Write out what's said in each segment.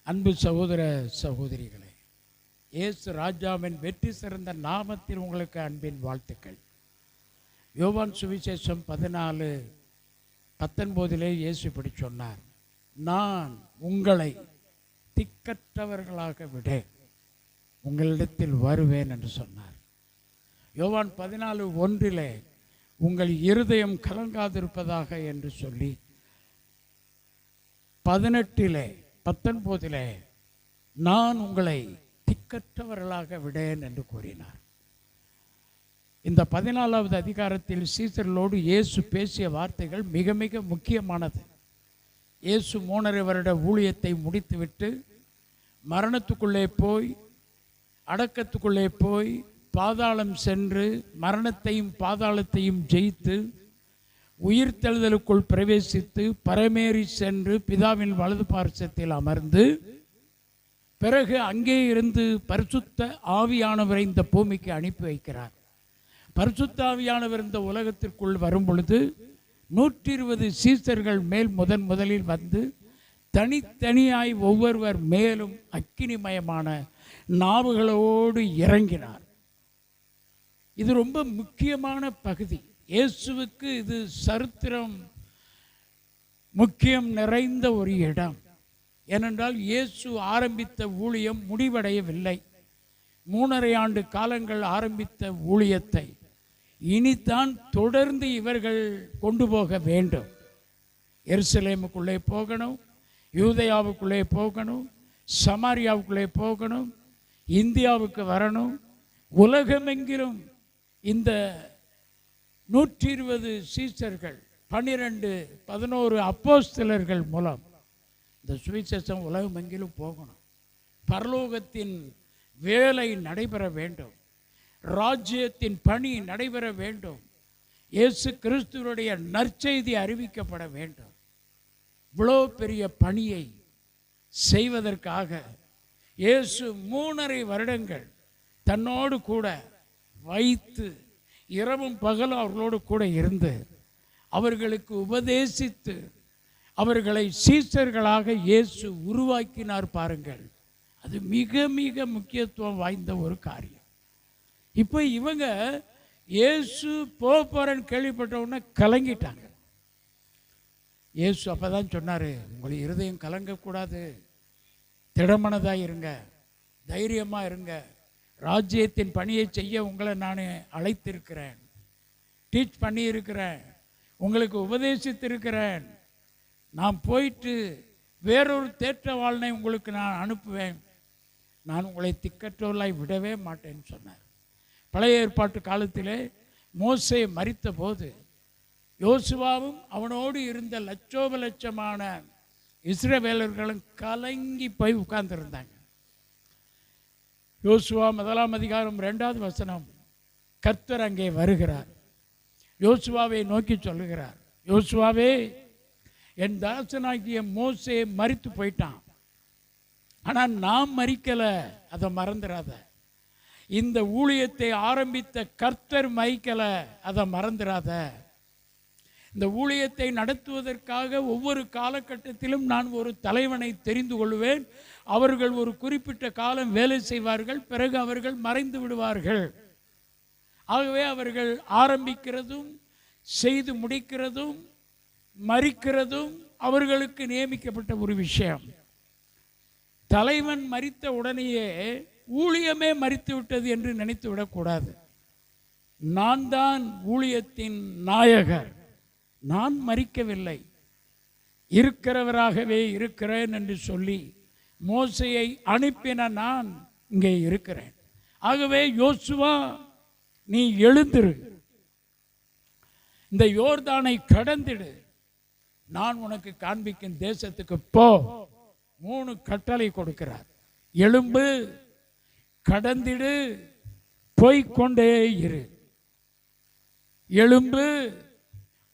அன்பு சகோதர சகோதரிகளே, இயேசு ராஜாவின் வெற்றி சிறந்த நாமத்தில் உங்களுக்கு அன்பின் வாழ்த்துக்கள். யோவான் சுவிசேஷம் 14:19 இயேசு இப்படி சொன்னார், நான் உங்களை திக்கற்றவர்களாக விட உங்களிடத்தில் வருவேன் என்று சொன்னார். யோவான் 14:1 உங்கள் இருதயம் கலங்காதிருப்பதாக என்று சொல்லி 18:19 நான் உங்களை திக்கற்றவர்களாக விடேன் என்று கூறினார். இந்த 14வது அதிகாரத்தில் சீசர்களோடு இயேசு பேசிய வார்த்தைகள் மிக மிக முக்கியமானது. இயேசு 3.5 வருட ஊழியத்தை முடித்துவிட்டு மரணத்துக்குள்ளே போய் அடக்கத்துக்குள்ளே போய் பாதாளம் சென்று மரணத்தையும் பாதாளத்தையும் ஜெயித்து உயிர்த்தெழுதலுக்குள் பிரவேசித்து பரமேறி சென்று பிதாவின் வலது பார்சத்தில் அமர்ந்து பிறகு அங்கே இருந்து பரிசுத்த ஆவியானவரை இந்த பூமிக்கு அனுப்பி வைக்கிறார். பரிசுத்த ஆவியானவர் இந்த உலகத்திற்குள் வரும் பொழுது 120 சீசர்கள் மேல் முதலில் வந்து தனித்தனியாய் ஒவ்வொருவர் மேலும் அக்கினிமயமான நாவுகளோடு இறங்கினார். இது ரொம்ப முக்கியமான பகுதி. இயேசுவுக்கு இது சரித்திரம் முக்கியம் நிறைந்த ஒரு இடம். ஏனென்றால் இயேசு ஆரம்பித்த ஊழியம் முடிவடையவில்லை. 3.5 ஆண்டு காலங்கள் ஆரம்பித்த ஊழியத்தை இனித்தான் தொடர்ந்து இவர்கள் கொண்டு போக வேண்டும். எருசலேமுக்குள்ளே போகணும், யூதேயாவுக்குள்ளே போகணும், சமாரியாவுக்குள்ளே போகணும், இந்தியாவுக்கு வரணும். உலகமெங்கிலும் இந்த 120 சீசர்கள் 11 அப்போஸ்தலர்கள் மூலம் இந்த சுவிசேஷம் உலகமெங்கிலும் போகணும். பரலோகத்தின் வேலை நடைபெற வேண்டும், ராஜ்யத்தின் பணி நடைபெற வேண்டும், இயேசு கிறிஸ்துவனுடைய நற்செய்தி அறிவிக்கப்பட வேண்டும். இவ்வளோ பெரிய பணியை செய்வதற்காக இயேசு 3.5 வருடங்கள் தன்னோடு கூட வைத்து இரவும் பகலும் அவர்களோடு கூட இருந்து அவர்களுக்கு உபதேசித்து அவர்களை சீசர்களாக இயேசு உருவாக்கினார். பாருங்கள், அது மிக மிக முக்கியத்துவம் வாய்ந்த ஒரு காரியம். இப்போ இவங்க இயேசு போறன்னு கேள்விப்பட்ட உடனே கலங்கிட்டாங்க. இயேசு அப்பதான் சொன்னாரு, உங்கள் இருதயம் கலங்கக்கூடாது, திடமனதாக இருங்க, தைரியமாக இருங்க, ராஜ்யத்தின் பணியை செய்ய உங்களை நான் அழைத்திருக்கிறேன், டீச் பண்ணியிருக்கிறேன், உங்களுக்கு உபதேசித்திருக்கிறேன். நான் போயிட்டு வேறொரு தேற்றவாளனை உங்களுக்கு நான் அனுப்புவேன், நான் உங்களை திக்கற்றவர்களாய் விடவே மாட்டேன்னு சொன்னார். பழைய ஏற்பாட்டு காலத்திலே மோசே மரித்த போது யோசுவாவும் அவனோடு இருந்த லட்சோபலட்சமான இஸ்ரவேலர்களும் கலங்கி போய் உட்கார்ந்துருந்தாங்க. யோசுவா 1 அதிகாரம் 2வது வசனம், கர்த்தர் அங்கே வருகிறார், யோசுவாவை நோக்கி சொல்லுகிறார், யோசுவாவே, என் தாசனாகிய மோசே மரித்து போயிட்டான், ஆனால் நான் மரிக்கலை, அதை மறந்துடாத. இந்த ஊழியத்தை ஆரம்பித்த கர்த்தர் மரிக்கலை, அதை மறந்துடாத. இந்த ஊழியத்தை நடத்துவதற்காக ஒவ்வொரு காலகட்டத்திலும் நான் ஒரு தலைவனை தெரிந்து கொள்வேன். அவர்கள் ஒரு குறிப்பிட்ட காலம் வேலை செய்வார்கள், பிறகு அவர்கள் மறைந்து விடுவார்கள். ஆகவே அவர்கள் ஆரம்பிக்கிறதும் செய்து முடிக்கிறதும் மரிக்கிறதும் அவர்களுக்கு நியமிக்கப்பட்ட ஒரு விஷயம். தலைவன் மரித்த உடனேயே ஊழியமே மரித்து விட்டது என்று நினைத்து விடக்கூடாது. நான் தான் ஊழியத்தின் நாயகர், நான் மரிக்கவில்லை, இருக்கிறவராகவே இருக்கிறேன் என்று சொல்லி மோசையை அனுப்பின நான் இங்கே இருக்கிறேன். ஆகவே யோசுவா, நீ எழுந்திரு, இந்த யோர்தானை கடந்திடு, நான் உனக்கு காண்பிக்கும் தேசத்துக்கு போ. 3 கட்டளை கொடுக்கிறார். எழும்பு, கடந்திடு, போய்கொண்டே இரு. எழும்பு,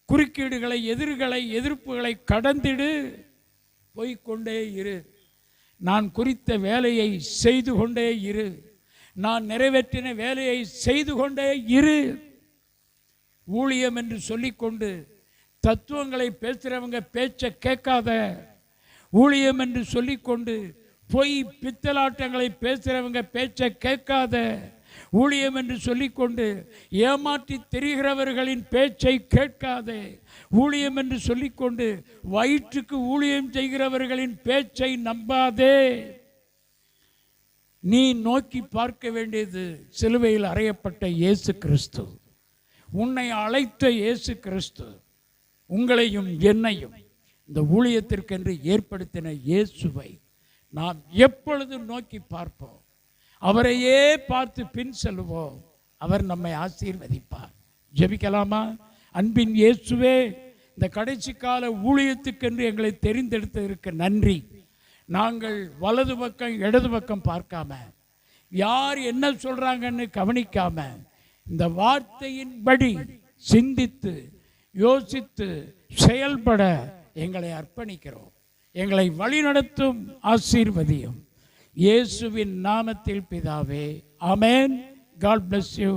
குறுக்கீடுகளை, எதிர்ப்புகளை கடந்திடு, போய்கொண்டே இரு. நான் குறித்த வேலையை செய்து கொண்டே இரு, நான் நிறைவேற்றின வேலையை செய்து கொண்டே இரு. ஊழியம் என்று சொல்லிக்கொண்டு தத்துவங்களை பேசுகிறவங்க பேச்சை கேட்காத. ஊழியம் என்று சொல்லிக்கொண்டு பொய் பித்தலாட்டங்களை பேசுகிறவங்க பேச்சை கேட்காத. ஊழியம் என்று சொல்லிக்கொண்டு ஏமாற்றி தெரிகிறவர்களின் பேச்சை கேட்காதே. ஊழியம் என்று சொல்லிக்கொண்டு வயிற்றுக்கு ஊழியம் செய்கிறவர்களின் பேச்சை நம்பாதே. நீ நோக்கி பார்க்க வேண்டியது சிலுவையில் அறையப்பட்ட இயேசு கிறிஸ்து. உன்னை அழைத்த இயேசு கிறிஸ்து உங்களையும் என்னையும் இந்த ஊழியத்திற்கென்று ஏற்படுத்தின இயேசுவை நாம் எப்பொழுதும் நோக்கி பார்ப்போம். அவரையே பார்த்து பின் செல்வோம். அவர் நம்மை ஆசீர்வதிப்பார். ஜெபிக்கலாமா? அன்பின் இயேசுவே, இந்த கடைசி கால ஊழியத்துக்கென்று எங்களை தெரிந்தெடுத்ததற்கு நன்றி. நாங்கள் வலது பக்கம் இடது பக்கம் பார்க்காம, யார் என்ன சொல்றாங்கன்னு கவனிக்காம, இந்த வார்த்தையின்படி சிந்தித்து யோசித்து செயல்பட எங்களை அர்ப்பணிக்கிறோம். எங்களை வழிநடத்தும், ஆசீர்வதியும். இயேசுவின் நாமத்தில் பிதாவே, ஆமென். God bless you.